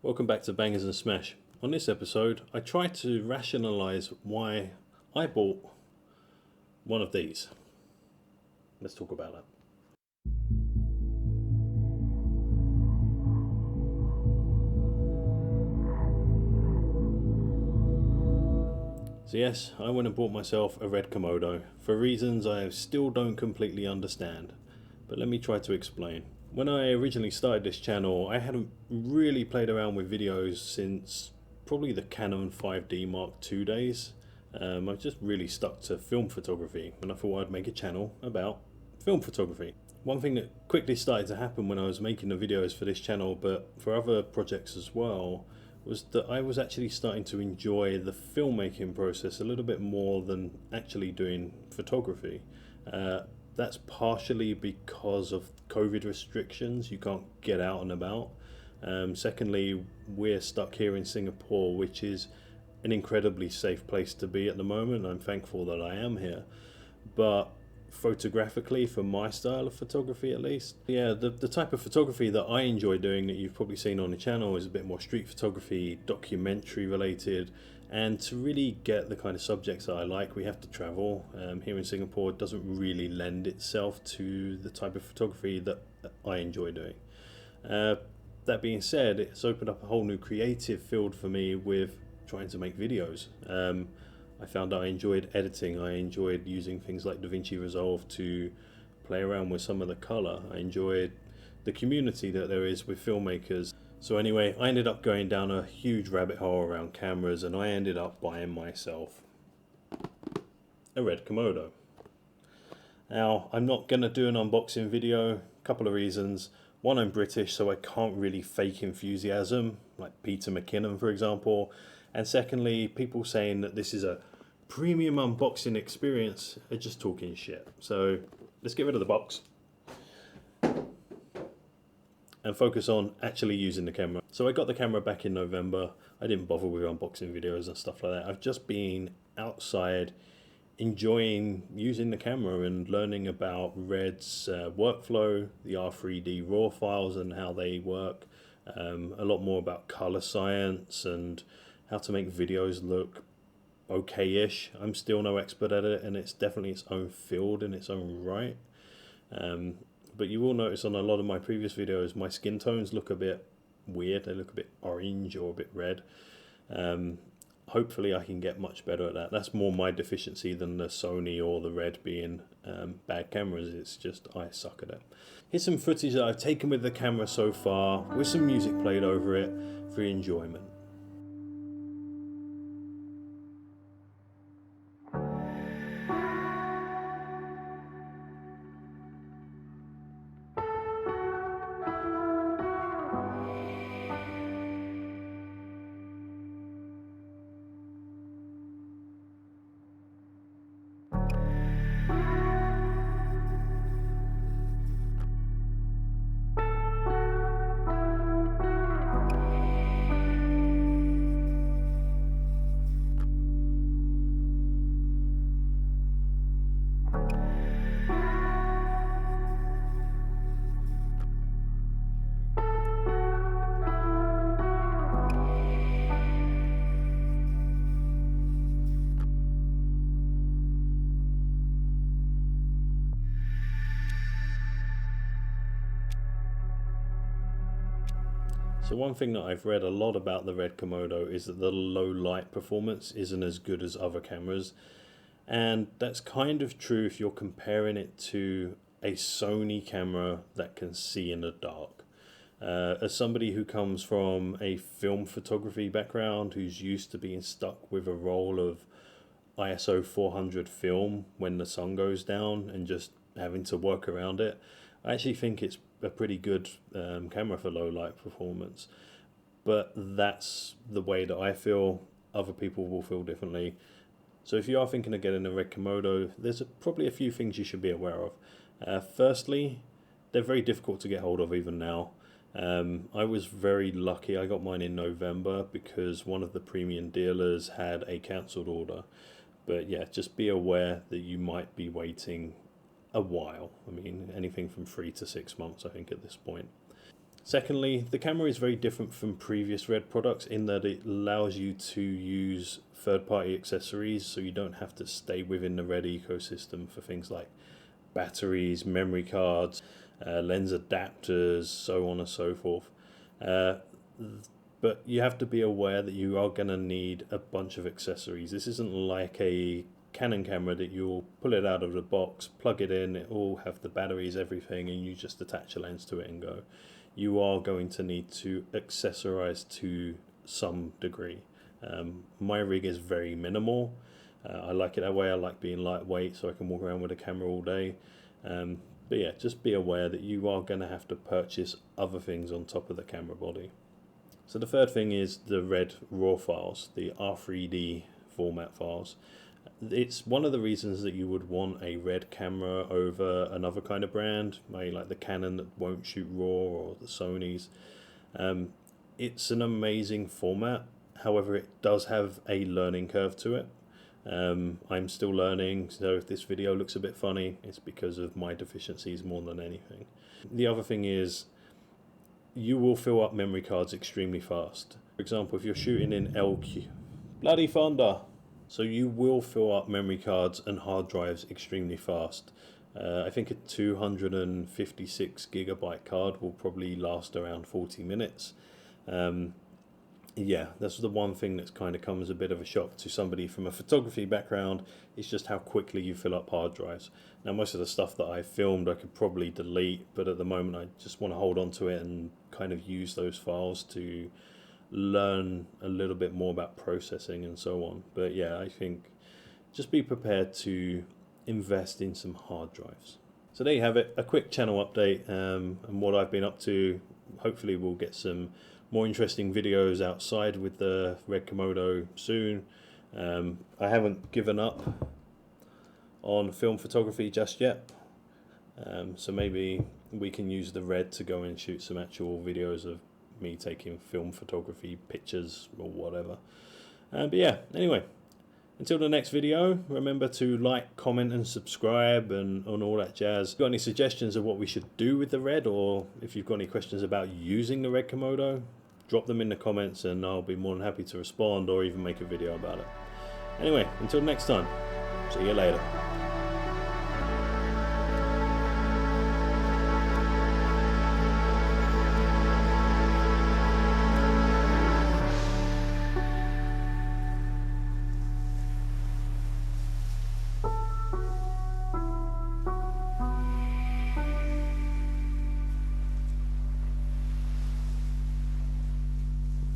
Welcome back to Bangers and Smash. On this episode, I try to rationalise why I bought one of these. Let's talk about that. So yes, I went and bought myself a Red Komodo for reasons I still don't completely understand. But let me try to explain. When I originally started this channel, I hadn't really played around with videos since probably the Canon 5D Mark II days. I've just really stuck to film photography, and I thought I'd make a channel about film photography. One thing that quickly started to happen when I was making the videos for this channel, but for other projects as well, was that I was actually starting to enjoy the filmmaking process a little bit more than actually doing photography. That's partially because of COVID restrictions. You can't get out and about. Secondly, we're stuck here in Singapore, which is an incredibly safe place to be at the moment. I'm thankful that I am here. But photographically, for my style of photography at least, yeah, the type of photography that I enjoy doing that you've probably seen on the channel is a bit more street photography, documentary related. And to really get the kind of subjects that I like, we have to travel. Here in Singapore, it doesn't really lend itself to the type of photography that I enjoy doing. That being said, it's opened up a whole new creative field for me with trying to make videos. I found I enjoyed editing. I enjoyed using things like DaVinci Resolve to play around with some of the color. I enjoyed the community that there is with filmmakers. So anyway, I ended up going down a huge rabbit hole around cameras, and I ended up buying myself a Red Komodo. Now, I'm not going to do an unboxing video. A couple of reasons. One, I'm British, so I can't really fake enthusiasm, like Peter McKinnon, for example. And secondly, people saying that this is a premium unboxing experience are just talking shit. So let's get rid of the box and focus on actually using the camera. So I got the camera back in November. I didn't bother with unboxing videos and stuff like that. I've just been outside enjoying using the camera and learning about Red's workflow, the R3D RAW files and how they work, a lot more about color science and how to make videos look okay-ish. I'm still no expert at it, and it's definitely its own field in its own right. But you will notice on a lot of my previous videos, my skin tones look a bit weird. They look a bit orange or a bit red. Hopefully I can get much better at that. That's more my deficiency than the Sony or the Red being bad cameras. It's just I suck at it. Here's some footage that I've taken with the camera so far, with some music played over it for enjoyment. So one thing that I've read a lot about the Red Komodo is that the low light performance isn't as good as other cameras. And that's kind of true if you're comparing it to a Sony camera that can see in the dark. As somebody who comes from a film photography background, who's used to being stuck with a roll of ISO 400 film when the sun goes down and just having to work around it, I actually think it's a pretty good camera for low light performance. But that's the way that I feel. Other people will feel differently. So if you are thinking of getting a Red Komodo, there's probably a few things you should be aware of. Firstly, they're very difficult to get hold of even now. I was very lucky. I got mine in November because one of the premium dealers had a cancelled order. But yeah, just be aware that you might be waiting a while. I mean, anything from 3 to 6 months, I think, at this point. Secondly, the camera is very different from previous Red products in that it allows you to use third-party accessories, so you don't have to stay within the Red ecosystem for things like batteries, memory cards, lens adapters, so on and so forth. But you have to be aware that you are going to need a bunch of accessories. This isn't like a Canon camera that you'll pull it out of the box, plug it in, it will have the batteries, everything, and you just attach a lens to it and go. You are going to need to accessorize to some degree. My rig is very minimal. I like it that way. I like being lightweight so I can walk around with a camera all day. But yeah, just be aware that you are going to have to purchase other things on top of the camera body. So the third thing is the Red RAW files, the R3D format files. It's one of the reasons that you would want a Red camera over another kind of brand, maybe like the Canon that won't shoot RAW or the Sony's. It's an amazing format, however it does have a learning curve to it. I'm still learning, so if this video looks a bit funny, it's because of my deficiencies more than anything. The other thing is, you will fill up memory cards extremely fast. For example, if you're shooting in LQ, bloody thunder! So you will fill up memory cards and hard drives extremely fast. I think a 256 gigabyte card will probably last around 40 minutes. Yeah, that's the one thing that's kind of come as a bit of a shock to somebody from a photography background. It's just how quickly you fill up hard drives. Now, most of the stuff that I filmed I could probably delete, but at the moment I just want to hold on to it and kind of use those files to learn a little bit more about processing and so on. But yeah, I think just be prepared to invest in some hard drives. So there you have it, a quick channel update and what I've been up to. Hopefully we'll get some more interesting videos outside with the Red Komodo soon. I haven't given up on film photography just yet, so maybe we can use the Red to go and shoot some actual videos of me taking film photography pictures or whatever. But yeah, anyway, until the next video, remember to like, comment and subscribe and all that jazz. If you've got any suggestions of what we should do with the Red, or if you've got any questions about using the Red Komodo, drop them in the comments and I'll be more than happy to respond or even make a video about it. Anyway, until next time, see you later.